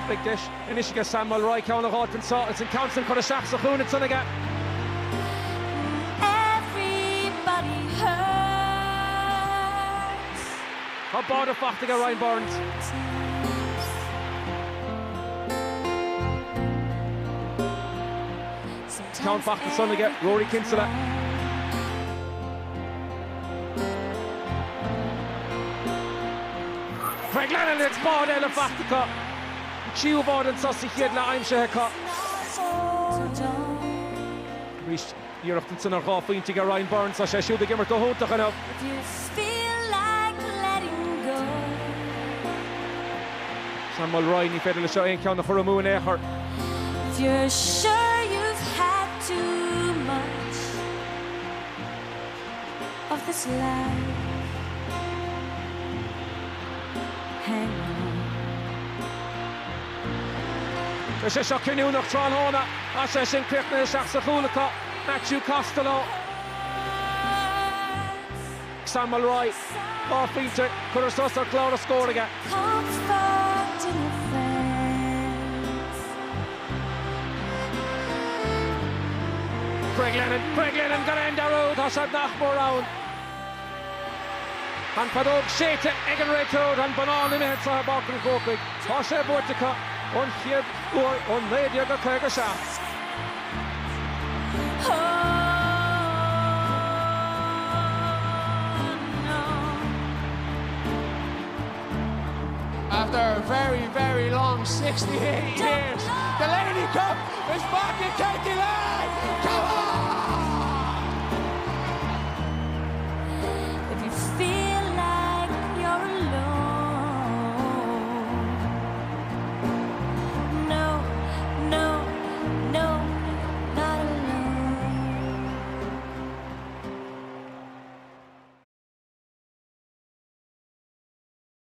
big dish. Initially Samuel Roy count of hot and salt. It's in council for the shafts of Hoon and son again. Everybody hurts. How bad the fact to get Ryan Burns. Count back the son again. Rory Kinsella. Craig Lennon, it's bad in the fact to cut. Chiu bad and sausage here, I'm sure cut. Reached Europe and Sinner Buaicphointí to get Ryan Burns, so she should be given to hold to enough. If you feel like letting go. Samuel Ryan, he fed the show in count for a moon acre. If you're sure you've had too much of this life, hang on. There's a shock in you, Tron Hona. I say, Shin Crickner, Shaksa Hulaka, Matthew Costello. Samuel Roy, Buaicphointí, could have tossed her cloud to score again. Comfort in your friends. Craig Lennon got in the road, has had Nachmore round. And Padog Shete, Egan Raytoad, and Banan in it, so her back and Corkig. Tasha Bortica, on Hied, or on Lady of the Clegger Shafts. Oh, no. After a very, very long 68 years, the Lady Cup is back in County Louth!